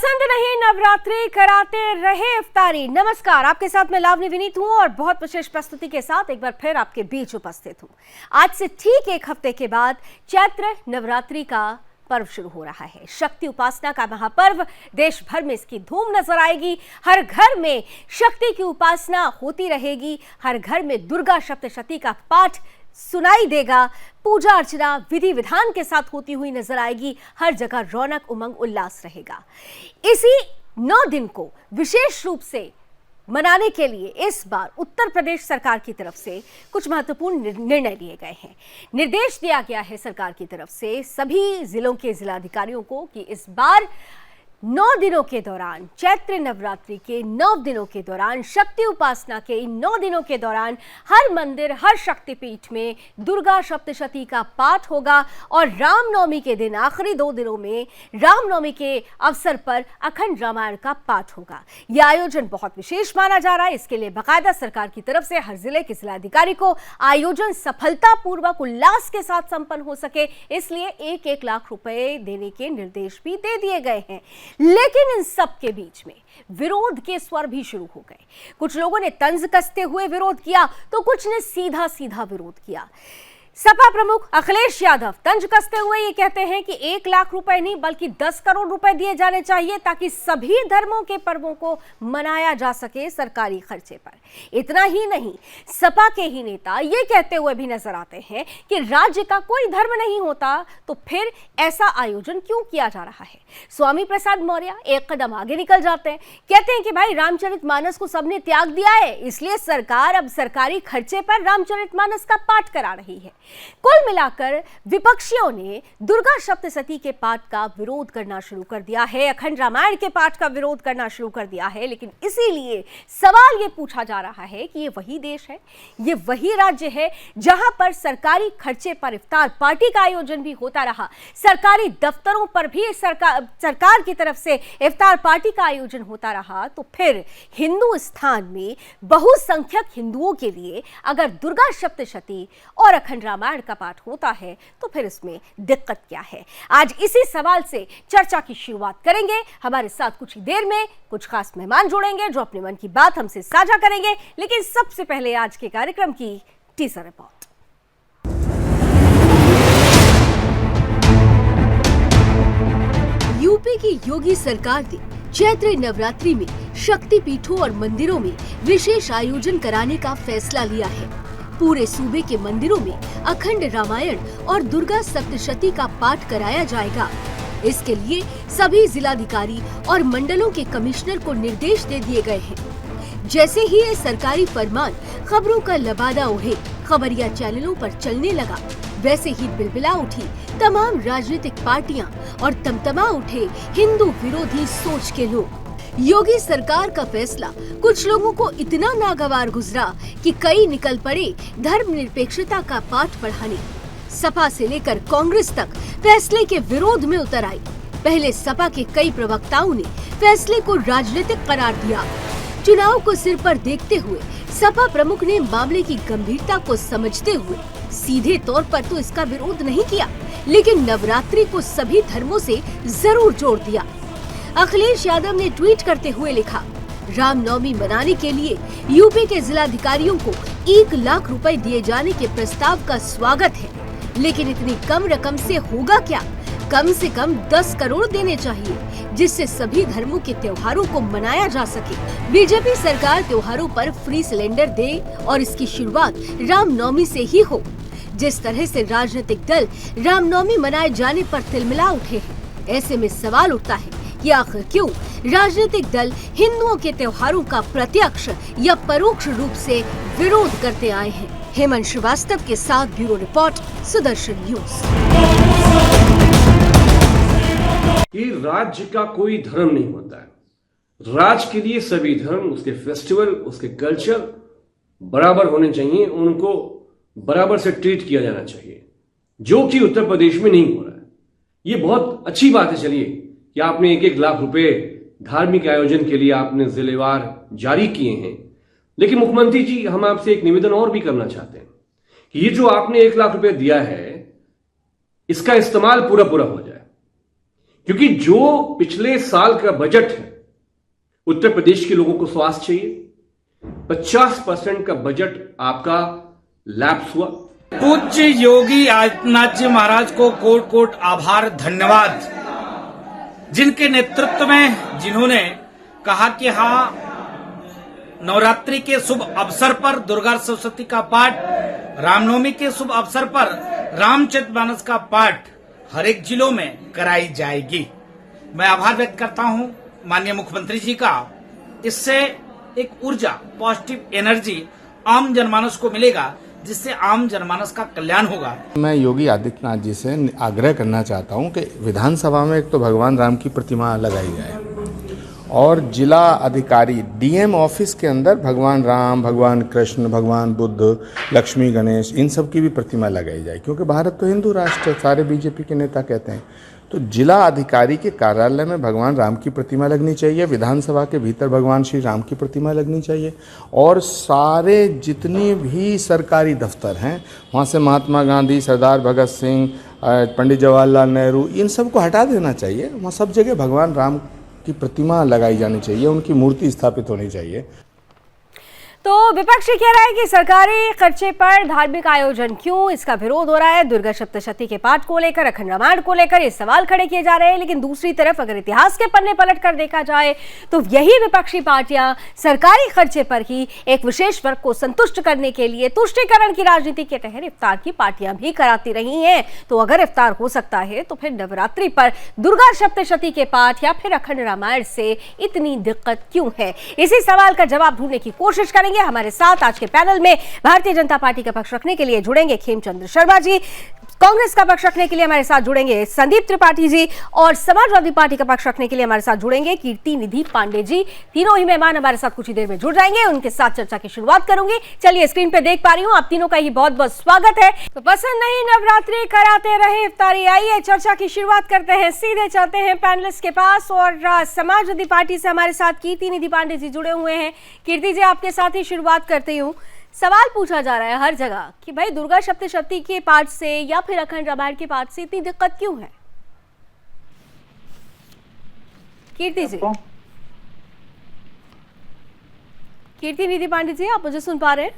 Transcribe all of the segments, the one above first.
पसंद नहीं नवरात्रि कराते रहे इफ्तारी। नमस्कार, आपके साथ मैं लावनी विनीत हूं और बहुत विशेष प्रस्तुति के साथ एक बार फिर आपके बीच उपस्थित हूं। आज से ठीक एक हफ्ते के बाद चैत्र नवरात्रि का पर्व शुरू हो रहा है। शक्ति उपासना का महापर्व, देश भर में इसकी धूम नजर आएगी। हर घर में शक्ति की उपासना होती रहेगी। हर घर में दुर्गा सप्तशती का पाठ सुनाई देगा। पूजा अर्चना विधि विधान के साथ होती हुई नजर आएगी। हर जगह रौनक उमंग उल्लास रहेगा। इसी 9 दिन को विशेष रूप से मनाने के लिए इस बार उत्तर प्रदेश सरकार की तरफ से कुछ महत्वपूर्ण निर्णय लिए गए हैं। निर्देश दिया गया है सरकार की तरफ से सभी जिलों के जिलाधिकारियों को कि इस बार 9 दिनों के दौरान, चैत्र नवरात्रि के 9 दिनों के दौरान, शक्ति उपासना के इन 9 दिनों के दौरान हर मंदिर, हर शक्तिपीठ में दुर्गा सप्तशती का पाठ होगा और रामनवमी के दिन, आखिरी 2 दिनों में रामनवमी के अवसर पर अखंड रामायण का पाठ होगा। यह आयोजन बहुत विशेष माना जा रहा है। इसके लिए बाकायदा सरकार की तरफ से हर जिले के जिलाधिकारी को आयोजन सफलतापूर्वक उल्लास के साथ संपन्न हो सके, इसलिए 1-1 लाख रुपए देने के निर्देश भी दे दिए गए हैं। लेकिन इन सब के बीच में विरोध के स्वर भी शुरू हो गए। कुछ लोगों ने तंज कसते हुए विरोध किया तो कुछ ने सीधा सीधा विरोध किया। सपा प्रमुख अखिलेश यादव तंज कसते हुए ये कहते हैं कि 1 लाख रुपए नहीं बल्कि 10 करोड़ रुपए दिए जाने चाहिए ताकि सभी धर्मों के पर्वों को मनाया जा सके सरकारी खर्चे पर। इतना ही नहीं, सपा के ही नेता ये कहते हुए भी नजर आते हैं कि राज्य का कोई धर्म नहीं होता तो फिर ऐसा आयोजन क्यों किया जा रहा है। स्वामी प्रसाद मौर्य एक कदम आगे निकल जाते हैं, कहते हैं कि भाई रामचरितमानस को सबने त्याग दिया है, इसलिए सरकार अब सरकारी खर्चे पर रामचरितमानस का पाठ करा रही है। कुल मिलाकर विपक्षियों ने दुर्गा सप्तशती के पाठ का विरोध करना शुरू कर दिया है, अखंड रामायण के पाठ का विरोध करना शुरू कर दिया है। लेकिन इसीलिए सवाल ये पूछा जा रहा है कि ये वही देश है, ये वही राज्य है जहां पर सरकारी खर्चे पर इफ्तार पार्टी का आयोजन भी होता रहा, सरकारी दफ्तरों पर भी सरकार की तरफ से इफ्तार पार्टी का आयोजन होता रहा, तो फिर हिंदुस्तान में बहुसंख्यक हिंदुओं के लिए अगर दुर्गा सप्तशती और अखंड रामायण का पाठ होता है तो फिर इसमें दिक्कत क्या है। आज इसी सवाल से चर्चा की शुरुआत करेंगे। हमारे साथ कुछ ही देर में कुछ खास मेहमान जुड़ेंगे जो अपने मन की बात हमसे साझा करेंगे। लेकिन सबसे पहले आज के कार्यक्रम की टीजर रिपोर्ट। यूपी की योगी सरकार ने चैत्र नवरात्रि में शक्ति पीठों और मंदिरों में विशेष आयोजन कराने का फैसला लिया है। पूरे सूबे के मंदिरों में अखंड रामायण और दुर्गा सप्तशती का पाठ कराया जाएगा। इसके लिए सभी जिलाधिकारी और मंडलों के कमिश्नर को निर्देश दे दिए गए हैं। जैसे ही ये सरकारी फरमान खबरों का लबादा ओढ़े खबरिया चैनलों पर चलने लगा, वैसे ही बिलबिला उठी तमाम राजनीतिक पार्टियां और तमतमा उठे हिंदू विरोधी सोच के लोग। योगी सरकार का फैसला कुछ लोगों को इतना नागवार गुजरा कि कई निकल पड़े धर्मनिरपेक्षता का पाठ पढ़ाने। सपा से लेकर कांग्रेस तक फैसले के विरोध में उतर आई। पहले सपा के कई प्रवक्ताओं ने फैसले को राजनीतिक करार दिया। चुनाव को सिर पर देखते हुए सपा प्रमुख ने मामले की गंभीरता को समझते हुए सीधे तौर पर तो इसका विरोध नहीं किया, लेकिन नवरात्रि को सभी धर्मों से जरूर जोड़ दिया। अखिलेश यादव ने ट्वीट करते हुए लिखा, रामनवमी मनाने के लिए यूपी के जिलाधिकारियों को 1 लाख रुपए दिए जाने के प्रस्ताव का स्वागत है, लेकिन इतनी कम रकम से होगा क्या? कम से कम 10 करोड़ देने चाहिए, जिससे सभी धर्मों के त्योहारों को मनाया जा सके। बीजेपी सरकार त्योहारों पर फ्री सिलेंडर दे और इसकी शुरुआत रामनवमी से ही हो। जिस तरह से राजनीतिक दल रामनवमी मनाए जाने पर तिलमिला उठे हैं, ऐसे में सवाल उठता है कि आखिर क्यों राजनीतिक दल हिंदुओं के त्योहारों का प्रत्यक्ष या परोक्ष रूप से विरोध करते आए हैं। हेमंत श्रीवास्तव के साथ ब्यूरो रिपोर्ट, सुदर्शन न्यूज। कि राज्य का कोई धर्म नहीं होता है। राज्य के लिए सभी धर्म, उसके फेस्टिवल, उसके कल्चर बराबर होने चाहिए, उनको बराबर से ट्रीट किया जाना चाहिए, जो कि उत्तर प्रदेश में नहीं हो रहा है। ये बहुत अच्छी बात है। चलिए कि आपने 1-1 लाख रुपए धार्मिक आयोजन के लिए आपने जिलेवार जारी किए हैं, लेकिन मुख्यमंत्री जी, हम आपसे एक निवेदन और भी करना चाहते हैं कि ये जो आपने 1 लाख रुपए दिया है, इसका इस्तेमाल पूरा हो जाए। क्योंकि जो पिछले साल का बजट है, उत्तर प्रदेश के लोगों को स्वास्थ्य चाहिए, 50% का बजट आपका लैप्स हुआ। पूज्य योगी आदित्यनाथ जी महाराज को कोट कोट आभार, धन्यवाद, जिनके नेतृत्व में जिन्होंने कहा कि हाँ, नवरात्रि के शुभ अवसर पर दुर्गा सरस्वती का पाठ, रामनवमी के शुभ अवसर पर रामचरितमानस का पाठ हर एक जिलों में कराई जाएगी। मैं आभार व्यक्त करता हूं माननीय मुख्यमंत्री जी का। इससे एक ऊर्जा, पॉजिटिव एनर्जी आम जनमानस को मिलेगा, जिससे आम जनमानस का कल्याण होगा। मैं योगी आदित्यनाथ जी से आग्रह करना चाहता हूं कि विधानसभा में एक तो भगवान राम की प्रतिमा लगाई जाए और जिला अधिकारी डीएम ऑफिस के अंदर भगवान राम, भगवान कृष्ण, भगवान बुद्ध, लक्ष्मी गणेश, इन सब की भी प्रतिमा लगाई जाए, क्योंकि भारत तो हिंदू राष्ट्र है, सारे बीजेपी के नेता कहते हैं। तो जिला अधिकारी के कार्यालय में भगवान राम की प्रतिमा लगनी चाहिए, विधानसभा के भीतर भगवान श्री राम की प्रतिमा लगनी चाहिए, और सारे जितने भी सरकारी दफ्तर हैं वहाँ से महात्मा गांधी, सरदार भगत सिंह, पंडित जवाहरलाल नेहरू, इन सब को हटा देना चाहिए। वहाँ सब जगह भगवान राम की प्रतिमा लगाई जानी चाहिए, उनकी मूर्ति स्थापित होनी चाहिए। तो विपक्ष कह रहा है कि सरकारी खर्चे पर धार्मिक आयोजन क्यों, इसका विरोध हो रहा है। दुर्गा सप्तशती के पाठ को लेकर, अखंड रामायण को लेकर ये सवाल खड़े किए जा रहे हैं। लेकिन दूसरी तरफ अगर इतिहास के पन्ने पलट कर देखा जाए तो यही विपक्षी पार्टियां सरकारी खर्चे पर ही एक विशेष वर्ग को संतुष्ट करने के लिए तुष्टीकरण की राजनीति के तहत इफ्तार की पार्टियां भी कराती रही हैं। तो अगर इफ्तार हो सकता है तो फिर नवरात्रि पर दुर्गा सप्तशती के पाठ या फिर अखंड रामायण से इतनी दिक्कत क्यों है? इसी सवाल का जवाब ढूंढने की कोशिश करेंगे। हमारे साथ आज के पैनल में भारतीय जनता पार्टी का पक्ष रखने के लिए जुड़ेंगे खेमचंद्र शर्मा जी, कांग्रेस का पक्ष रखने के लिए हमारे साथ जुड़ेंगे संदीप त्रिपाठी जी, और समाजवादी पार्टी का पक्ष रखने के लिए हमारे साथ जुड़ेंगे कीर्ति निधि पांडे जी। तीनों ही मेहमान हमारे साथ कुछ ही देर में जुड़ जाएंगे, उनके साथ चर्चा की शुरुआत करूंगी। चलिए, स्क्रीन पे देख पा रही हूं, आप तीनों का ही बहुत बहुत स्वागत है। तो पसंद नहीं नवरात्रि, कराते रहे इफ्तारी। आइए चर्चा की शुरुआत करते हैं, सीधे चलते हैं पैनलिस्ट के पास, और समाजवादी पार्टी से हमारे साथ कीर्ति निधि पांडे जी जुड़े हुए हैं। कीर्ति जी, आपके साथ ही शुरुआत करती हूँ। सवाल पूछा जा रहा है हर जगह कि भाई दुर्गा सप्तशती के पाठ से या फिर अखंड रामायण के पाठ से इतनी दिक्कत क्यों है? कीर्ति जी, कीर्ति निधि पांडे जी, आप मुझे सुन पा रहे हैं?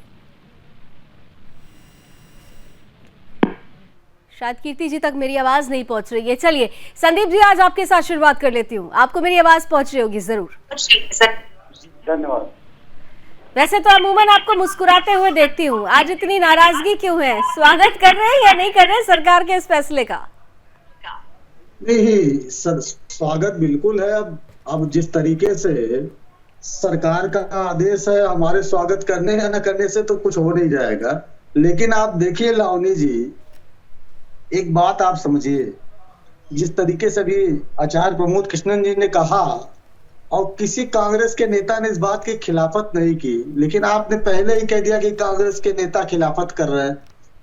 शायद कीर्ति जी तक मेरी आवाज नहीं पहुंच रही है। चलिए संदीप जी, आज आपके साथ शुरुआत कर लेती हूँ। आपको मेरी आवाज पहुंच रही होगी जरूर। धन्यवाद। वैसे तो अमूमन आपको मुस्कुराते हुए देखती हूँ, आज इतनी नाराजगी क्यों है? स्वागत कर रहे हैं या नहीं कर रहे सरकार के इस फैसले का? नहीं सर, स्वागत बिल्कुल है। अब जिस तरीके से सरकार का आदेश है, हमारे स्वागत करने या न करने से तो कुछ हो नहीं जाएगा। लेकिन आप देखिए लावनी जी, एक बात आप समझिए, जिस तरीके से भी आचार्य प्रमोद कृष्णन जी ने कहा, और किसी कांग्रेस के नेता ने इस बात की खिलाफत नहीं की, लेकिन आपने पहले ही कह दिया कि कांग्रेस के नेता खिलाफत कर रहे हैं।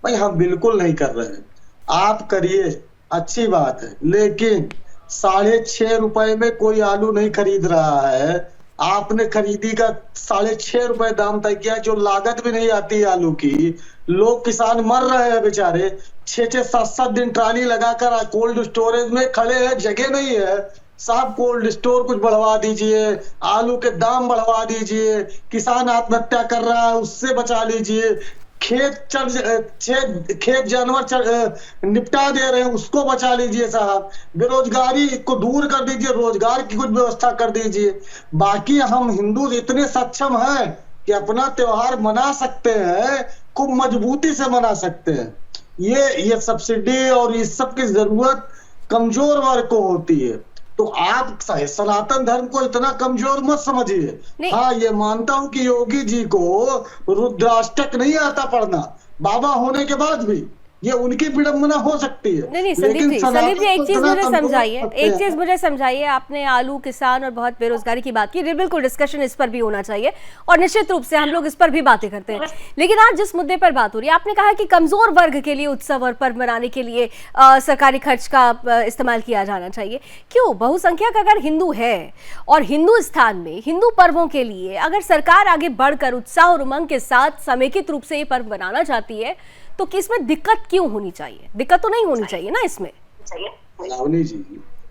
भाई हम बिल्कुल नहीं कर रहे हैं, आप करिए, अच्छी बात है, लेकिन 6.5 रुपए में कोई आलू नहीं खरीद रहा है। आपने खरीदी का 6.5 रुपए दाम तय किया, जो लागत भी नहीं आती आलू की। लोग, किसान मर रहे हैं बेचारे, 6-6, 7-7 दिन ट्राली लगाकर कोल्ड स्टोरेज में खड़े हैं, जगह नहीं है। साहब कोल्ड स्टोर कुछ बढ़वा दीजिए, आलू के दाम बढ़वा दीजिए, किसान आत्महत्या कर रहा है उससे बचा लीजिए, खेत जानवर निपटा दे रहे हैं उसको बचा लीजिए साहब, बेरोजगारी को दूर कर दीजिए, रोजगार की कुछ व्यवस्था कर दीजिए। बाकी हम हिंदू इतने सक्षम हैं कि अपना त्योहार मना सकते हैं, खूब मजबूती से मना सकते हैं। ये सब्सिडी और इस सब की जरूरत कमजोर वर्ग को होती है। तो आप सनातन धर्म को इतना कमजोर मत समझिए। हाँ, ये मानता हूं कि योगी जी को रुद्राष्टक नहीं आता पढ़ना, बाबा होने के बाद भी ये उनकी विडंबना हो सकती है। नहीं संदीप जी, एक चीज मुझे समझाइए, एक चीज मुझे समझाइए। आपने आलू, किसान और बहुत बेरोजगारी की बात की, बिल्कुल डिस्कशन इस पर भी होना चाहिए और निश्चित रूप से हम लोग इस पर भी बातें करते हैं। लेकिन आज जिस मुद्दे पर बात हो रही है, आपने कहा कि कमजोर वर्ग के लिए उत्सव और पर्व मनाने के लिए सरकारी खर्च का इस्तेमाल किया जाना चाहिए। क्यों? बहुसंख्यक अगर हिंदू है और हिंदू स्थान में हिंदू पर्वों के लिए अगर सरकार आगे बढ़कर उत्साह और उमंग के साथ समेकित रूप से ये पर्व मनाना चाहती है, तो इसमें दिक्कत क्यों होनी चाहिए? दिक्कत तो नहीं होनी चाहिए ना इसमें। लावनी जी,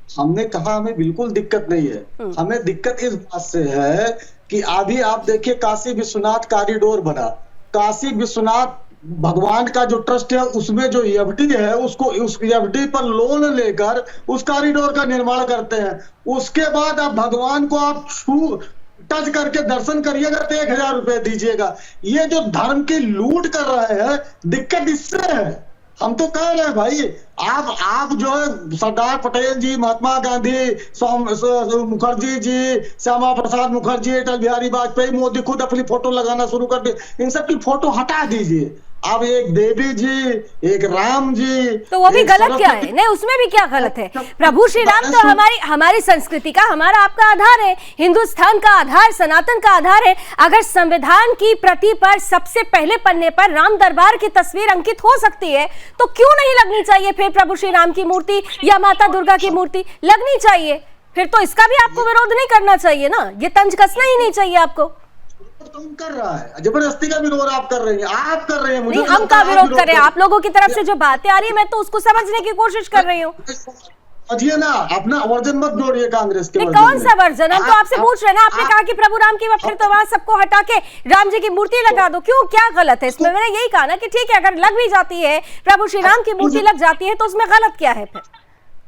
हमने कहा हमें बिल्कुल दिक्कत नहीं है। हमें दिक्कत इस बात से है कि अभी आप देखिए काशी विश्वनाथ कॉरिडोर बना, काशी विश्वनाथ भगवान का जो ट्रस्ट है उसमें जो एफडी है उसको उस एफडी पर लोन लेकर उस कॉरिडोर का निर्माण करते हैं। उसके बाद आप भगवान को आप टच करके दर्शन करिएगा तो 1000 रुपए दीजिएगा। ये जो धर्म की लूट कर रहे हैं, दिक्कत इससे है। हम तो कह रहे हैं भाई, आप जो है सरदार पटेल जी, महात्मा गांधी, मुखर्जी जी, श्यामा प्रसाद मुखर्जी, अटल बिहारी वाजपेयी, मोदी खुद अपनी फोटो लगाना शुरू कर दे, इन सब की फोटो हटा दीजिए। अब एक देवी जी, एक राम जी, तो वो भी गलत क्या है? नहीं, उसमें भी क्या गलत है? प्रभु श्री राम तो हमारी संस्कृति का, हमारा आपका आधार है, हिंदुस्तान का आधार, सनातन का आधार है। अगर संविधान की प्रति पर सबसे पहले पन्ने पर राम दरबार की तस्वीर अंकित हो सकती है तो क्यों नहीं लगनी चाहिए फिर प्रभु श्री राम की मूर्ति या माता दुर्गा की मूर्ति? लगनी चाहिए। फिर तो इसका भी आपको विरोध नहीं करना चाहिए ना, ये तंज कसना ही नहीं चाहिए आपको। कौन कर रहा है? जबरदस्ती का विरोध आप कर रहे हैं, आप कर रहे हैं। मुझे नहीं, हम का विरोध कर रहे हैं? आप लोगों की तरफ से जो बातें आ रही है मैं तो उसको समझने की कोशिश कर रही हूँ। समझिए ना, अपना वर्जन मत जोड़िए कांग्रेस के। कौन सा वर्जन? हम तो आपसे पूछ रहे हैं ना। आपने कहा कि प्रभु राम की, फिर तो वहां सबको हटा के राम जी की मूर्ति लगा दो। क्यों, क्या गलत है इसमें? मैंने यही कहा ना कि ठीक है, अगर लग भी जाती है, प्रभु श्री राम की मूर्ति लग जाती है तो उसमें गलत क्या है? फिर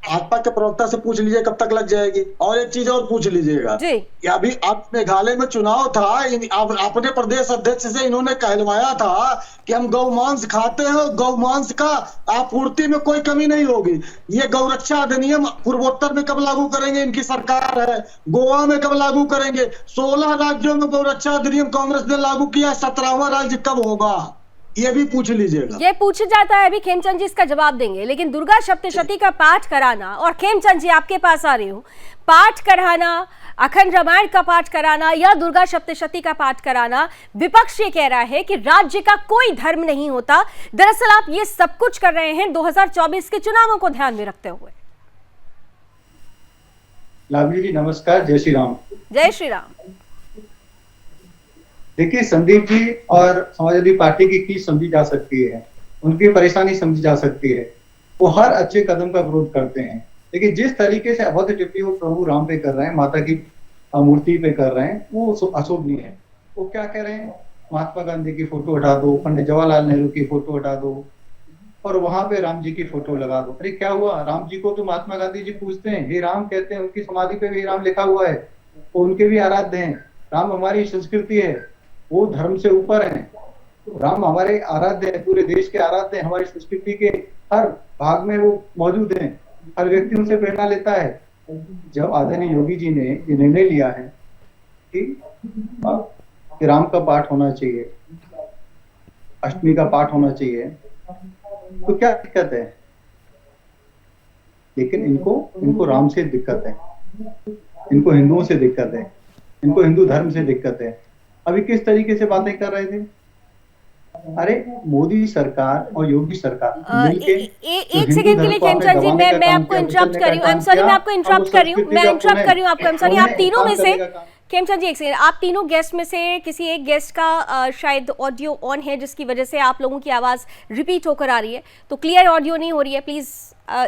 भाजपा के प्रवक्ता से पूछ लीजिए कब तक लग जाएगी। और एक चीज और पूछ लीजिएगा जी, अभी अब मेघालय में चुनाव था, अपने प्रदेश अध्यक्ष से इन्होंने कहलवाया था कि हम गौ मांस खाते हैं, गौ मांस का आपूर्ति में कोई कमी नहीं होगी। ये गौरक्षा अधिनियम पूर्वोत्तर में कब लागू करेंगे? इनकी सरकार है। गोवा में कब लागू करेंगे? 16 राज्यों में गौरक्षा अधिनियम कांग्रेस ने लागू किया, 17वां राज्य कब होगा? ये भी पूछ लीजिएगा। ये पूछ जाता है, अभी खेमचंद जी इसका जवाब देंगे। लेकिन दुर्गा सप्तशती का पाठ कराना, और खेमचंद जी आपके पास आ रही हूँ, पाठ कराना, अखंड रामायण का पाठ कराना या दुर्गा सप्तशती का पाठ कराना, विपक्ष ये कह रहा है कि राज्य का कोई धर्म नहीं होता। दरअसल आप ये सब कुछ कर रहे हैं 2024 के चुनावों को ध्यान में रखते हुए। लावली जी नमस्कार, जय श्री राम। जय श्री राम। देखिए, संदीप जी और समाजवादी पार्टी की खींच समझी जा सकती है, उनकी परेशानी समझी जा सकती है। वो हर अच्छे कदम का विरोध करते हैं, लेकिन जिस तरीके से अभद्र टिप्पणी वो प्रभु राम पे कर रहे हैं, माता की मूर्ति पे कर रहे हैं, वो अशोभनीय है। वो क्या कह रहे हैं? महात्मा गांधी की फोटो हटा दो, पंडित जवाहरलाल नेहरू की फोटो हटा दो और वहां पे राम जी की फोटो लगा दो। अरे क्या हुआ? राम जी को तो महात्मा गांधी जी पूछते हैं, हे राम कहते हैं, उनकी समाधि पे भी राम लिखा हुआ है, वो उनके भी आराध्य हैं। राम हमारी संस्कृति है, वो धर्म से ऊपर है। राम हमारे आराध्य है, पूरे देश के आराध्य है, हमारी संस्कृति के हर भाग में वो मौजूद हैं, हर व्यक्ति उनसे प्रेरणा लेता है। जब आदरणीय योगी जी ने ये निर्णय लिया है कि राम का पाठ होना चाहिए, अष्टमी का पाठ होना चाहिए, तो क्या दिक्कत है? लेकिन इनको राम से दिक्कत है, इनको हिंदुओं से दिक्कत है, इनको हिंदू धर्म से दिक्कत है। अभी किस तरीके से बातें कर रहे थे? अरे मोदी सरकार और योगी सरकार मिलके एक सेकंड के लिए खेमचंद जी, मैं आपको इंटरप्ट कर रही हूँ। आई एम सॉरी, मैं आपको इंटरप्ट कर रही हूँ, मैं इंटरप्ट कर रही हूँ आपको। आई एम सॉरी, आप तीनों में से, खेमचंद जी एक सेकंड, आप तीनों गेस्ट में से किसी एक गेस्ट का शायद ऑडियो ऑन है, जिसकी वजह से आप लोगों की आवाज़ रिपीट होकर आ रही है, तो क्लियर ऑडियो नहीं हो रही है। प्लीज़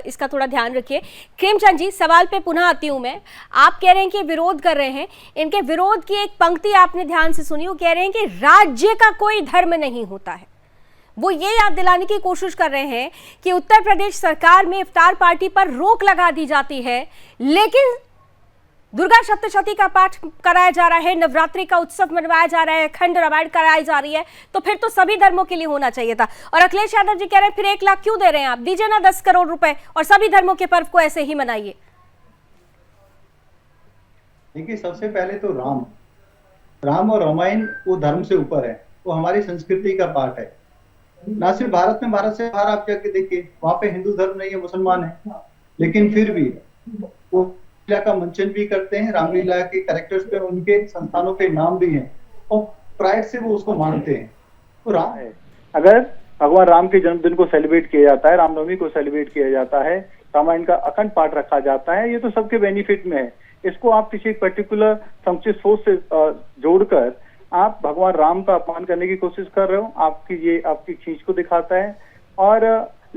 इसका थोड़ा ध्यान रखिए। खेमचंद जी, सवाल पे पुनः आती हूँ मैं। आप कह रहे हैं कि विरोध कर रहे हैं, इनके विरोध की एक पंक्ति आपने ध्यान से सुनी, वो कह रहे हैं कि राज्य का कोई धर्म नहीं होता है। वो ये याद दिलाने की कोशिश कर रहे हैं कि उत्तर प्रदेश सरकार में इफ्तार पार्टी पर रोक लगा दी जाती है, लेकिन दुर्गा सप्तशती का पाठ कराया जा रहा है, नवरात्रि का उत्सव मनवाया जा रहा है, अखंड रामायण कराई जा रही है, तो फिर तो सभी धर्मों के लिए होना चाहिए था। और अखिलेश यादव जी कह रहे हैं फिर 1 लाख क्यों दे रहे हैं आप? दीजिए ना 10 करोड़ रुपए और सभी धर्मों के पर्व को ऐसे ही मनाइए। देखिए, सबसे पहले तो राम और रामायण वो धर्म से ऊपर है, वो हमारी संस्कृति का पार्ट है। ना सिर्फ भारत में, भारत से बाहर आप जाके देखिए, वहां पे हिंदू धर्म नहीं है, मुसलमान है, लेकिन फिर भी वो लीला का मंचन भी करते हैं, रामलीला के कैरेक्टर्स पे उनके संस्थानों के नाम भी हैं और प्राइड से वो उसको मानते हैं। तो राम है, अगर भगवान राम के जन्मदिन को सेलिब्रेट किया जाता है, रामनवमी को सेलिब्रेट किया जाता है, रामायण का अखंड पाठ रखा जाता है, ये तो सबके बेनिफिट में है। इसको आप किसी एक पर्टिकुलर संकुचित सोच से जोड़कर आप भगवान राम का अपमान करने की कोशिश कर रहे हो। आपकी खींच को दिखाता है। और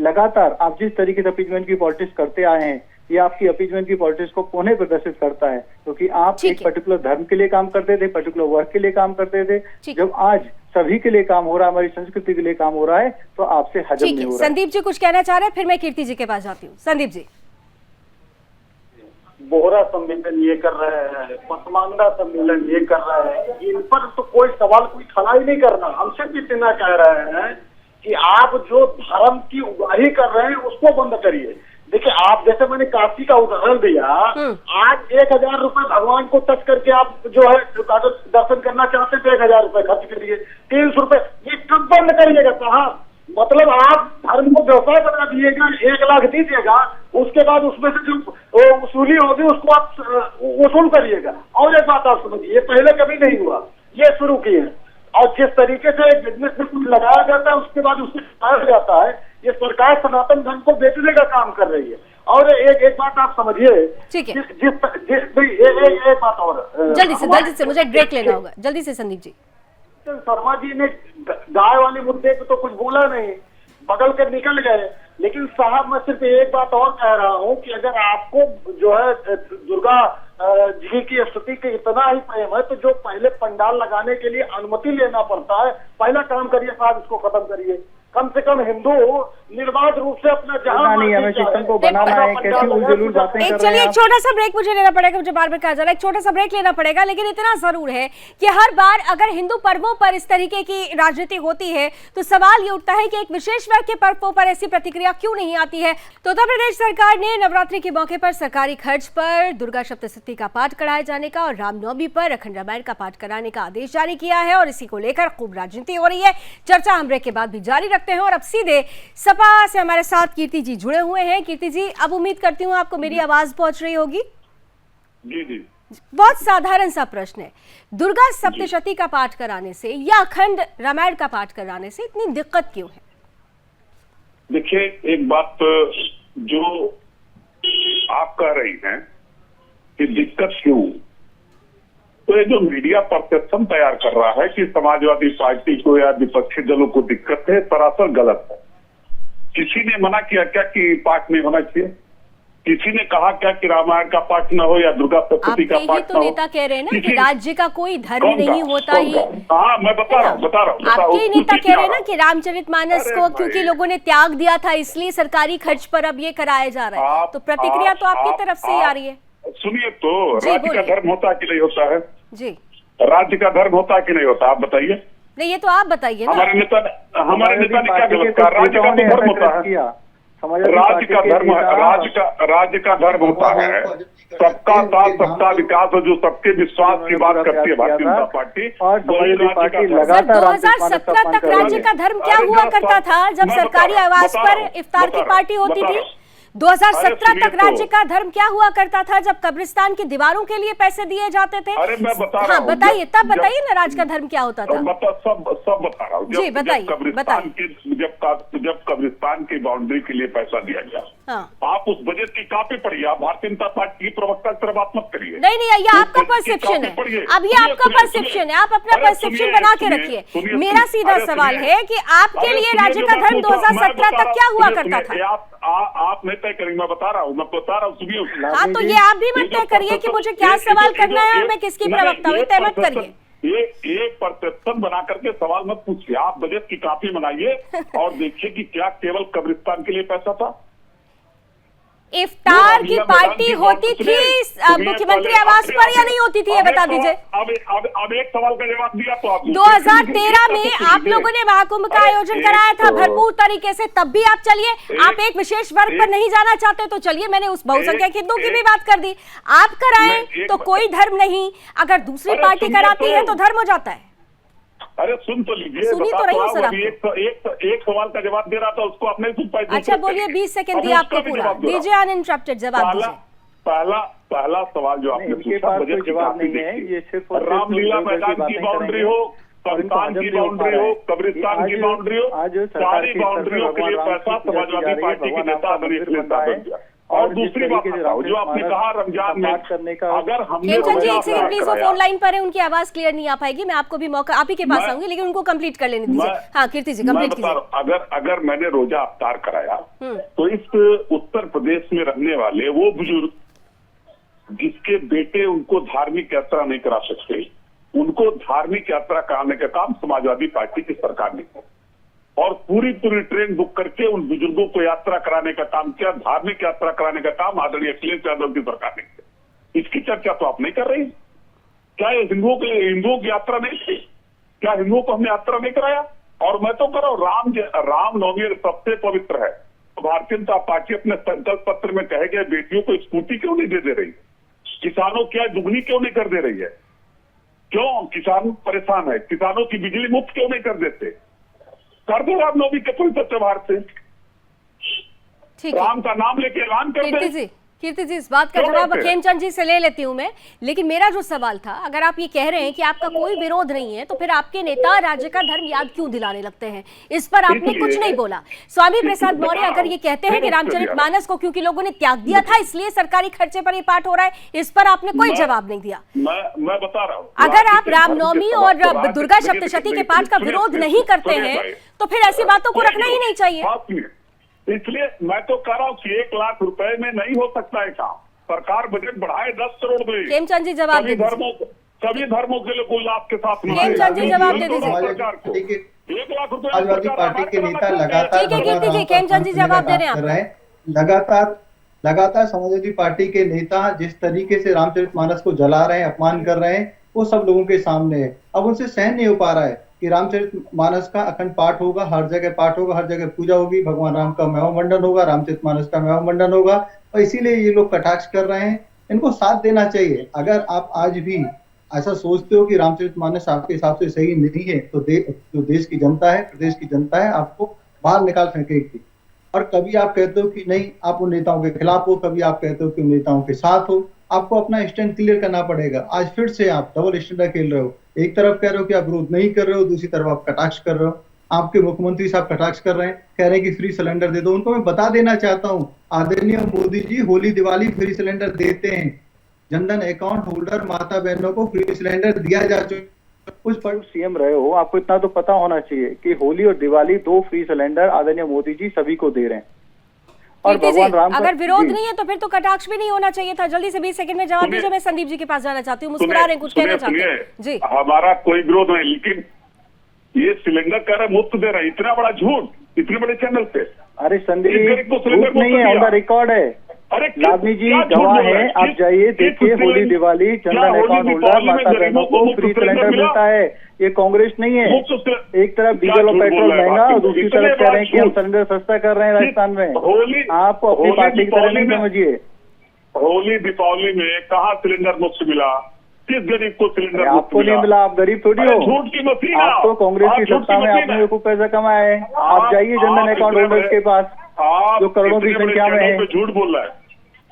लगातार आप जिस तरीके से अपीजमेंट की पॉलिटिक्स करते आए हैं, ये आपकी अपीजमेंट की पॉलिटिक्स को कोने प्रदर्शित करता है, क्योंकि आप ठीक एक है। पर्टिकुलर धर्म के लिए काम करते थे, पर्टिकुलर वर्ग के लिए काम करते थे। ठीक। जब आज सभी के लिए काम हो रहा है, हमारी संस्कृति के लिए काम हो रहा है, तो आपसे हजम ठीक नहीं है, हो रहा है। संदीप जी कुछ कहना चाह रहे हैं, फिर मैं कीर्ति जी के पास जाती हूँ। संदीप जी। बोहरा सम्मेलन ये कर रहे हैं, पसमानदा सम्मेलन ये कर रहे हैं, इन पर तो कोई सवाल कोई खड़ा ही नहीं करना। हम सिर्फ इतना कह रहे हैं कि आप जो धर्म की उगाही कर रहे हैं उसको बंद करिए। देखिए, आप जैसे मैंने काशी का उदाहरण दिया, आज 1000 रुपए भगवान को टच करके आप जो है दर्शन करना चाहते थे, 1000 रुपए खर्च करिए, 300 रुपए, ये कब बंद करिएगा साहब? मतलब आप धर्म को व्यवसाय बना दिएगा, 1 लाख दीजिएगा, उसके बाद उसमें से जो वसूली होगी उसको आप वसूल करिएगा। और एक बात आप समझिए, पहले कभी नहीं हुआ, ये शुरू किए हैं। और जिस तरीके से एक बिजनेस में कुछ लगाया जाता है उसके बाद उससे खाया जाता है, ये सरकार सनातन धर्म को बेचने का काम कर रही है। और एक बात आप समझिए, ठीक है। एक बात और, जल्दी से मुझे ब्रेक लेना होगा, जल्दी से संदीप जी। शर्मा जी ने गाय वाले मुद्दे पे तो कुछ बोला नहीं, बगल कर निकल गए। लेकिन साहब, मैं सिर्फ एक बात और कह रहा हूँ कि अगर आपको जो है दुर्गा जी की स्तुति के इतना ही प्रेम है तो जो पहले पंडाल लगाने के लिए अनुमति लेना पड़ता है, पहला काम करिए साहब, इसको खत्म करिए। कम से कम हिंदू निर्बाध रूप से अपना जहाँ नहीं, हमें सिस्टम को बनाना है, कैसी उलझुल बातें कर रहे चलिए हैं एक छोटा सा ब्रेक मुझे लेना पड़ेगा, मुझे बार बार कहा जा रहा है एक छोटा सा ब्रेक लेना पड़ेगा। लेकिन इतना जरूर है कि हर बार अगर हिंदू पर्वों पर इस तरीके की राजनीति होती है तो सवाल ये उठता है कि एक विशेष वर्ग के पर्वों पर ऐसी प्रतिक्रिया क्यों नहीं आती है। तो उत्तर प्रदेश सरकार ने नवरात्रि के मौके पर सरकारी खर्च पर दुर्गा सप्तशती का पाठ कराए जाने का और रामनवमी पर अखंड रामायण का पाठ कराने का आदेश जारी किया है और इसी को लेकर खूब राजनीति हो रही है। चर्चा हम ब्रेक के बाद भी जारी रखते हैं और अब सीधे सपा से हमारे साथ कीर्ति जी जुड़े हुए हैं। कीर्ति जी, अब उम्मीद करती हूँ आपको मेरी आवाज पहुंच रही होगी। जी जी। बहुत साधारण सा प्रश्न है, दुर्गा सप्तशती का पाठ कराने से या अखंड रामायण का पाठ कराने से इतनी दिक्कत क्यों है? देखिए, एक बात जो आप कह रही हैं कि दिक्कत क्यों, तो ये जो मीडिया परसेप्शन तैयार कर रहा है कि समाजवादी पार्टी को या विपक्षी दलों को दिक्कत है, सरासर गलत है। किसी ने मना किया क्या कि पाठ नहीं होना चाहिए? किसी ने कहा क्या कि रामायण का पाठ न हो या दुर्गा सप्तशती का पाठ तो नेता कह रहे हैं ना कि राज्य का कोई धर्म नहीं होता ही। हाँ, मैं बता रहा हूँ। आपके नेता कह रहे हैं ना कि रामचरितमानस को क्योंकि लोगों ने त्याग दिया था इसलिए सरकारी खर्च पर अब ये कराया जा रहा है, तो प्रतिक्रिया तो आपकी तरफ से ही आ रही है। सुनिए, तो राज्य का धर्म होता है कि नहीं होता है? जी, राज्य का धर्म होता है कि नहीं होता, आप बताइए। नहीं, ये तो आप बताइए ना। हमारे नेता ने क्या गलत कहा? राज्य का तो धर्म होता है, राज्य का धर्म, राज्य का धर्म होता है सबका साथ सबका विकास, जो सबके विश्वास की बात करती है भारतीय जनता पार्टी। और समाजवादी पार्टी लगातार 2017 तक राज्य का धर्म क्या हुआ करता था जब सरकारी आवास पर इफ्तार की पार्टी होती थी? 2017 तक राज्य का धर्म क्या हुआ करता था जब कब्रिस्तान की दीवारों के लिए पैसे दिए जाते थे? अरे मैं बता रहा हाँ, हूँ, बताइए, तब बताइए ना राज्य का धर्म क्या होता था। सब बता रहा हूँ। जी, बताइए, जब कब्रिस्तान की बाउंड्री के लिए पैसा दिया गया, हाँ। आप उस बजट की कॉपी पढ़िए। आप भारतीय जनता पार्टी की प्रवक्ता की तरफ बात मत करिए। नहीं, ये आपका परसेप्शन है, अब ये आपका परसेप्शन है, आप अपना परसेप्शन बना के रखिए। मेरा सीधा सवाल है कि आपके लिए राज्य का धर्म 2017 तक क्या हुआ करता था? आप नहीं तय करेंगे, मैं बता रहा हूँ, सुनिए। हाँ, तो ये आप भी मत तय करिए कि मुझे क्या सवाल करना है और मैं किसकी प्रवक्ता हूँ, तय मत करिए। एक परसेप्शन बना करके सवाल मत पूछिए। आप बजट की कॉपी बनाइए और देखिए कि क्या केवल कब्रिस्तान के लिए पैसा था? इफ्तार की पार्टी होती थी मुख्यमंत्री आवास पर या नहीं होती थी, ये बता दीजिए। अब एक सवाल का जवाब दिया तो आप 2013 में आप लोगों ने महाकुंभ का आयोजन कराया था भरपूर तरीके से, तब भी आप चलिए, आप एक विशेष वर्ग पर नहीं जाना चाहते तो चलिए, मैंने उस बहुसंख्यक हिंदू की भी बात कर दी। आप कराएं तो कोई धर्म नहीं, अगर दूसरी पार्टी कराती है तो धर्म हो जाता है। अरे सुन तो लीजिए, सुनी तो रही हूँ सर, एक सवाल का जवाब दे रहा था, उसको आपने सुन पाई। अच्छा बोलिए, 20 सेकंड दिया आपको पूरा, दीजिए अनइंटरप्टेड जवाब दीजिए। पहला सवाल जो आपने पूछा, बजट जवाब नहीं है, ये सिर्फ रामलीला मैदान की बाउंड्री हो, संतान की बाउंड्री हो, कब्रिस्तान की बाउंड्री हो, सारी बाउंड्रियों के लिए पैसा समाजवादी पार्टी के नेता और दूसरी बात बताओ, जो आपने कहा रमजान में करने का, अगर हमने हेमचंद जी रोजा एक सेकंड अफ्तार प्लीज, वो कराया- फोन लाइन पर है, उनकी आवाज क्लियर नहीं आ पाएगी, मैं आपको भी मौका, आप ही के पास आऊंगी, लेकिन उनको कंप्लीट कर लेने दीजिए। हाँ कीर्ति जी मैं कंप्लीट बता कीजिए। रहा हूं, अगर मैंने रोजा अफ्तार कराया तो इस उत्तर प्रदेश में रहने वाले वो बुजुर्ग जिसके बेटे उनको धार्मिक यात्रा नहीं करा सकते, उनको धार्मिक यात्रा कराने का काम समाजवादी पार्टी की सरकार ने किया और पूरी ट्रेन बुक करके उन बुजुर्गों को यात्रा कराने का काम किया। धार्मिक यात्रा कराने का काम आदरणीय अखिलेश यादव की सरकार ने किया। इसकी चर्चा तो आप नहीं कर रही। क्या ये हिंदुओं की यात्रा नहीं थी? क्या हिंदुओं को हमने यात्रा नहीं कराया? और मैं तो कर रहा हूँ, रामनवमी सबसे पवित्र है, तो भारतीय जनता पार्टी अपने संकल्प पत्र में कहे गए बेटियों को स्कूटी क्यों नहीं दे रही, किसानों की दुगनी क्यों नहीं कर दे रही है? क्यों किसान परेशान है? किसानों की बिजली मुफ्त क्यों नहीं कर देते? कर दो रामनवमी के पवित्र त्योहार से, ठीक है, राम का नाम लेके ऐलान कर दे। कीर्ति जी इस बात का जवाब खेमचंद जी से ले लेती हूं मैं, लेकिन मेरा जो सवाल था, अगर आप ये कह रहे हैं कि आपका कोई विरोध नहीं है, तो फिर आपके नेता राज्य का धर्म याद क्यों दिलाने लगते हैं? इस पर आपने कुछ नहीं बोला। स्वामी प्रसाद मौर्य अगर ये कहते हैं कि रामचरितमानस को क्योंकि लोगों ने त्याग दिया था इसलिए सरकारी खर्चे पर ये पाठ हो रहा है, इस पर आपने कोई जवाब नहीं दिया। मैं बता रहा हूँ, अगर आप रामनवमी और दुर्गा सप्तशती के पाठ का विरोध नहीं करते हैं तो फिर ऐसी बातों को रखना ही नहीं चाहिए। इसलिए मैं तो कह रहा हूँ कि 1 लाख रुपए में नहीं हो सकता है काम। सरकार बजट बढ़ाए 10 करोड़ दे। खेमचंद जी जवाब दे दीजिए। सभी धर्मों के लिए कोई लाभ के साथ खेमचंद जी जवाब दे दीजिए। सरकार को 1 लाख रुपए समाजवादी पार्टी के नेता लगातार ठीक है कीर्ति जी, खेमचंद जी जवाब दे रहे हैं लगातार समाजवादी पार्टी के नेता जिस तरीके से रामचरितमानस को जला रहे हैं, अपमान कर रहे हैं, वो सब लोगों के सामने है। अब उनसे सहन नहीं हो पा रहा है कि रामचरितमानस का अखंड पाठ होगा, हर जगह पाठ होगा, हर जगह पूजा होगी, भगवान राम का मैव मंडन होगा, रामचरितमानस का मैव मंडन होगा, और इसीलिए ये लोग कटाक्ष कर रहे हैं। इनको साथ देना चाहिए। अगर आप आज भी ऐसा सोचते हो कि रामचरितमानस आपके हिसाब से सही नहीं है, तो देश की जनता है, प्रदेश की जनता है, आपको बाहर निकाल फेंकेगी। और कभी आप कहते हो कि नहीं आप उन नेताओं के खिलाफ हो, कभी आप कहते हो कि उन नेताओं के साथ हो। आपको अपना स्टैंड क्लियर करना पड़ेगा। आज फिर से आप डबल स्टैंडर्ड खेल रहे हो। एक तरफ कह रहे हो कि आप विरोध नहीं कर रहे हो, दूसरी तरफ आप कटाक्ष कर रहे हो। आपके मुख्यमंत्री साहब कटाक्ष कर रहे हैं, कह रहे हैं कि फ्री सिलेंडर दे दो। उनको मैं बता देना चाहता हूँ, आदरणीय मोदी जी होली दिवाली फ्री सिलेंडर देते हैं। जनधन अकाउंट होल्डर माता बहनों को फ्री सिलेंडर दिया जा चुका। कुछ पर सीएम रहे हो, आपको इतना तो पता होना चाहिए कि होली और दिवाली 2 फ्री सिलेंडर आदरणीय मोदी जी सभी को दे रहे हैं। और भगवान राम अगर विरोध नहीं है तो फिर तो कटाक्ष भी नहीं होना चाहिए था। जल्दी से 20 सेकंड में जवाब दीजिए। मैं संदीप जी के पास जाना चाहती हूँ, मुस्कुरा रहे हैं, कुछ कहना चाहते हैं जी। हमारा कोई विरोध नहीं, लेकिन ये सिलेंडर कह रहे मुफ्त दे रहे हैं, इतना बड़ा झूठ इतने बड़े चैनल पे। अरे संदीप झूठ नहीं है, ऑन द रिकॉर्ड है। लादनी जी गवाह है, आप जाइए देखिए। होली दिवाली जनधन अकाउंट होल्डर माता बहनों को फ्री सिलेंडर मिलता है। ये कांग्रेस नहीं है। एक तरफ डीजल और पेट्रोल महंगा और दूसरी तरफ कह रहे हैं कि हम सिलेंडर सस्ता कर रहे हैं राजस्थान में। आप अपनी पार्टी की तरह नहीं समझिए। होली दीपावली में कहाँ सिलेंडर मुफ्त मिला? किस गरीब को सिलेंडर आपको नहीं मिला? आप गरीब थोड़ी हो। झूठ की मशीन। आप तो कांग्रेस की सत्ता में आपने को पैसा कमाया है। आप जाइए जनधन अकाउंट होल्डर्स के पास जो करोड़ों की संख्या में है। झूठ बोल रहा है,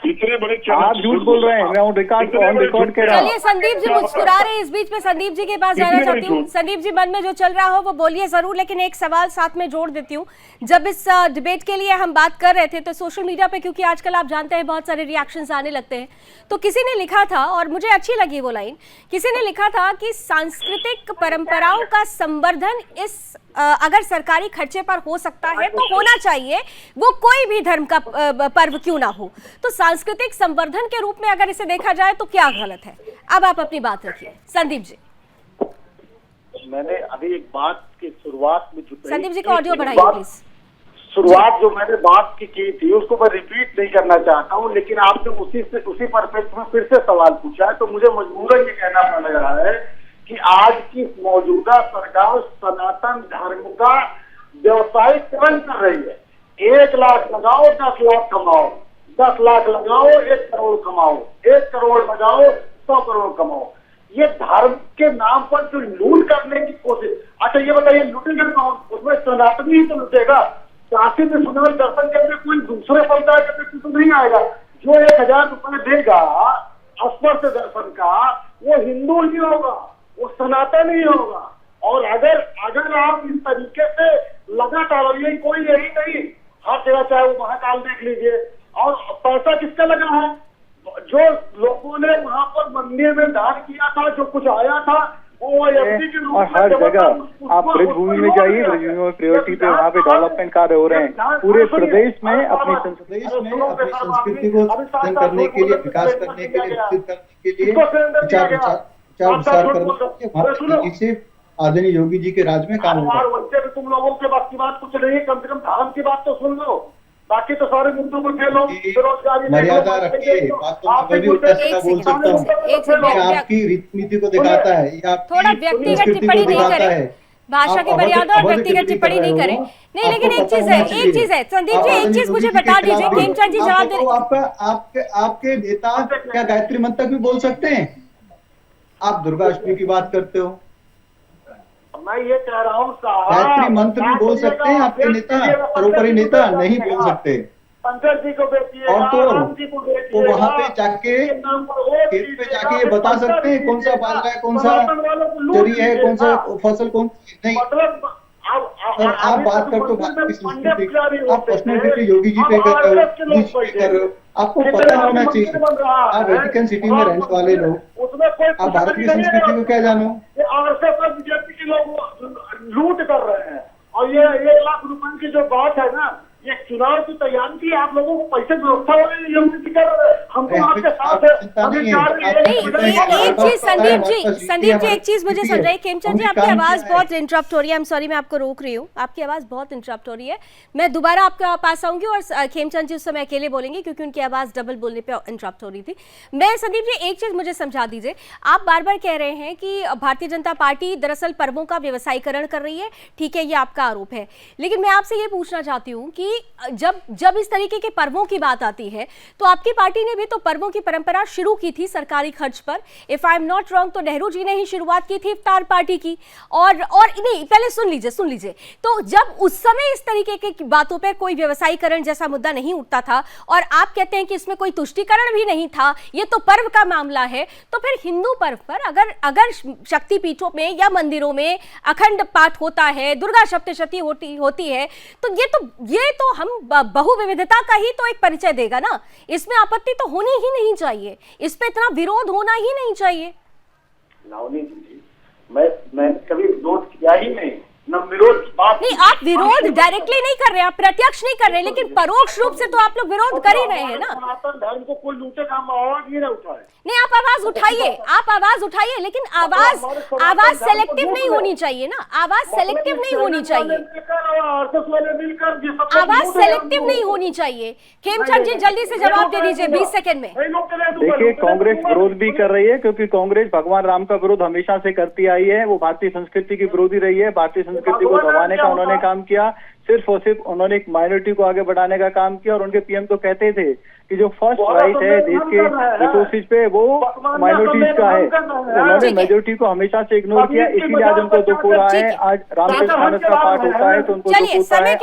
इतने बड़े आप झूठ बोल रहे हैं। मैं ऑन रिकॉर्ड कह रहा हूं। चलिए संदीप जी मुस्कुरा रहे हैं, इस बीच में संदीप जी के पास जाना चाहती हूँ। संदीप जी मन में जो चल रहा हो वो बोलिए जरूर, लेकिन एक सवाल साथ में जोड़ देती हूँ। जब इस डिबेट के लिए हम बात कर रहे थे तो सोशल मीडिया पे, क्योंकि आजकल आप जानते हैं बहुत सारे रिएक्शंस आने लगते हैं, तो किसी ने लिखा था और मुझे अच्छी लगी वो लाइन। किसी ने लिखा था कि सांस्कृतिक परंपराओं का संवर्धन इस अगर सरकारी खर्चे पर हो सकता है तो होना चाहिए, वो कोई भी धर्म का पर्व क्यों ना हो। तो सांस्कृतिक संवर्धन के रूप में अगर इसे देखा जाए तो क्या गलत है? अब आप अपनी बात रखिए संदीप जी। मैंने अभी एक बात की शुरुआत में संदीप जी का ऑडियो बढ़ाइए प्लीज। शुरुआत जो मैंने बात की थी उसको मैं रिपीट नहीं करना चाहता हूँ, लेकिन आपने उसी परिप्रेक्ष्य में फिर से सवाल पूछा है, तो मुझे मजबूरन ये कहना पड़ रहा है कि आज की मौजूदा सरकार सनातन धर्म का व्यवसायीकरण कर रही है। 1 लाख लगाओ 10 लाख कमाओ, 10 लाख लगाओ 1 करोड़ कमाओ, 1 करोड़ लगाओ 100 करोड़ कमाओ। ये धर्म के नाम पर जो लूट करने की कोशिश। अच्छा ये बताइए लूटेगा कौन? उसमें सनातनी ही तो लूटेगा। काशी विश्वनाथ दर्शन करने कोई दूसरे संप्रदाय के तो नहीं आएगा। जो 1000 रुपए देगा स्पर्श दर्शन का, वो हिंदू ही होगा, वो सनातन ही होगा। और अगर आप इस तरीके से लगातार, ये कोई यही नहीं, हर जगह चाहे वो महाकाल देख लीजिए, और पैसा किसका लगा है? जो लोगों ने वहां पर मंदिर में दान किया था, जो कुछ आया था, वो एफडी के रूप और में हर जगह आप ब्रज भूमि में जाइए, ब्रज भूमि में प्रायोरिटी पे वहाँ पे डेवलपमेंट कार्य हो रहे हैं। पूरे प्रदेश में अपनी संस्कृति को सृजन करने के लिए, विकास करने के लिए, विकसित करने के लिए विचार करने से आदरणीय योगी जी के राज में काम होगा। वैसे भी तुम लोगों के बात की बात कुछ नहीं, कम से कम धर्म की बात तो सुन लो, बाकी तो सारे मुद्दों पर खेलो। बेरोजगारी मर्यादा रखिए, बात तो मैं कभी उल्टा सीधा बोल सकता हूँ। ये आपकी रीति नीति को दिखाता है, ये आपकी थोड़ा व्यक्तिगत टिप्पणी नहीं करें, भाषा की मर्यादा और व्यक्तिगत टिप्पणी नहीं करें। नहीं, लेकिन एक चीज है संदीप जी, एक चीज मुझे बता दीजिए, खेमचंद जी जवाब दे रहे। आपके नेता क्या गायत्री मंत्र भी बोल सकते हैं? आप दुर्गा अष्टमी की बात करते हो, मैं ये कह रहा हूँ गायत्री मंत्र भी बोल सकते हैं आपके नेता, सर्वोपरि नेता नहीं बोल सकते। पंकज जी को बेचिए और तो वो वहां पे जाके खेत पे जाके ये बता सकते हैं कौन सा बाल है, कौन सा चरी है, कौन सा फसल कौन नहीं। और आप बात करते हो भारत की संस्कृति, आप पर्सनैलिटी योगी जी पे कर रहे हो, मोदी जी पे कर रहे हो। आपको पता होना चाहिए, आप वेटिकन सिटी में रहने वाले लोग, आप भारत की संस्कृति को क्या जानो? आरएसएस बीजेपी के लोग लूट कर रहे हैं, और ये 1 लाख रुपए की जो बात है ना, ये चुनाव की तैयारी की, आप लोगों को पैसे व्यवस्था हो रही है, हमको आपके साथ एक चीज संदीप जी एक चीज मुझे समझाइए। खेमचंद जी, आपकी आवाज बहुत इंटरप्ट हो रही है, आई एम सॉरी मैं आपको रोक रही हूँ, आपकी आवाज बहुत इंटरप्ट हो रही है। मैं दोबारा आपके पास आऊंगी और खेमचंद जी उस समय अकेले बोलेंगे क्योंकि उनकी आवाज डबल बोलने पे इंटरप्ट हो रही थी। मैं संदीप जी एक चीज मुझे समझा दीजिए, आप बार बार कह रहे हैं कि भारतीय जनता पार्टी दरअसल पर्वों का व्यवसायीकरण कर रही है, ठीक है, ये आपका आरोप है, लेकिन मैं आपसे ये पूछना चाहती हूँ कि जब इस तरीके के पर्वों की बात आती है तो आपकी पार्टी ने भी तो पर्वों की परंपरा शुरू की थी सरकारी खर्च पर। If I am not wrong तो नेहरू जी ने ही शुरुआत की थी इफ्तार पार्टी की। और नहीं, पहले सुन लीजिए, तो जब उस समय इस तरीके की बातों पर कोई व्यवसायीकरण जैसा मुद्दा नहीं उठता था और आप कहते हैं कि इसमें कोई तुष्टीकरण भी नहीं था, ये तो पर्व का मामला है, तो फिर हिंदू पर्व पर अगर शक्तिपीठों में या मंदिरों में अखंड पाठ होता है, दुर्गा सप्तशती होती है, तो ये तो हम बहुविविधता का ही तो एक परिचय देगा ना। इसमें आपत्ति तो होनी ही नहीं चाहिए, इस पे इतना विरोध होना ही नहीं चाहिए। लावनी जी, मैं कभी विरोध किया ही नहीं, न विरोध बात नहीं, आप विरोध डायरेक्टली नहीं कर रहे, आप प्रत्यक्ष नहीं कर रहे, लेकिन परोक्ष रूप से तो आप लोग विरोध कर ही रहे हैं ना। सनातन धर्म को कोई लूटे का आवाज नहीं उठाए। नहीं, आप आवाज उठाइए, लेकिन आवाज सेलेक्टिव नहीं होनी चाहिए ना, आवाज सेलेक्टिव नहीं होनी चाहिए, आवाज सेलेक्टिव नहीं होनी चाहिए। खेमचंद जी जल्दी से जवाब दे दीजिए 20 सेकंड में। देखिए, कांग्रेस विरोध भी कर रही है क्योंकि कांग्रेस भगवान राम का विरोध हमेशा से करती आई है, वो भारतीय संस्कृति की विरोधी रही है, भारतीय संस्कृति को दबाने का उन्होंने काम किया, सिर्फ और सिर्फ उन्होंने एक माइनॉरिटी को आगे बढ़ाने का काम किया। और उनके पीएम तो कहते थे कि जो फर्स्ट राइट है देश के रिसोर्सेज पे वो माइनॉरिटीज का है, उन्होंने मेजोरिटी को हमेशा से इग्नोर किया, इसीलिए आज उनको दुख हो रहा है। आज रामचरित मानस का पाठ होता है तो उनको दुख होता है। समय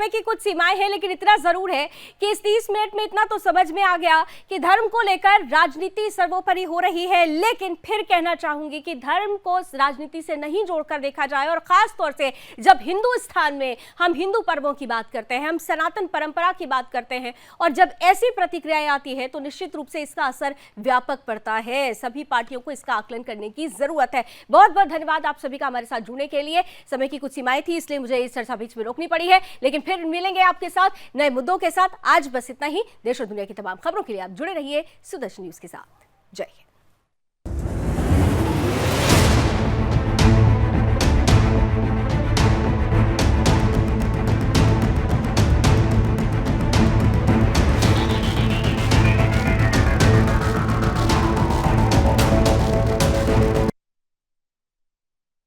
की कुछ सीमाएं हैं, लेकिन इतना जरूर है कि इस 30 मिनट में इतना तो समझ में आ गया कि धर्म को लेकर राजनीति सर्वोपरि हो रही है, लेकिन फिर कहना चाहूंगी कि धर्म को राजनीति से नहीं जोड़कर देखा जाए, और खास तौर से जब हिंदू स्थान में हम हिंदू पर्वों की बात करते हैं, हम सनातन परंपरा की बात करते हैं, और जब ऐसी प्रतिक्रियाएं आती है तो निश्चित रूप से इसका असर व्यापक पड़ता है। सभी पार्टियों को इसका आकलन करने की जरूरत है। बहुत बहुत धन्यवाद आप सभी का हमारे साथ जुड़ने के लिए। समय की कुछ सीमाएं थी, इसलिए मुझे इस चर्चा बीच में रोकनी पड़ी है, लेकिन फिर मिलेंगे आपके साथ नए मुद्दों के साथ। आज बस इतना ही। देश और दुनिया की तमाम खबरों के लिए आप जुड़े रहिए सुदर्शन न्यूज के साथ। जय हिंद।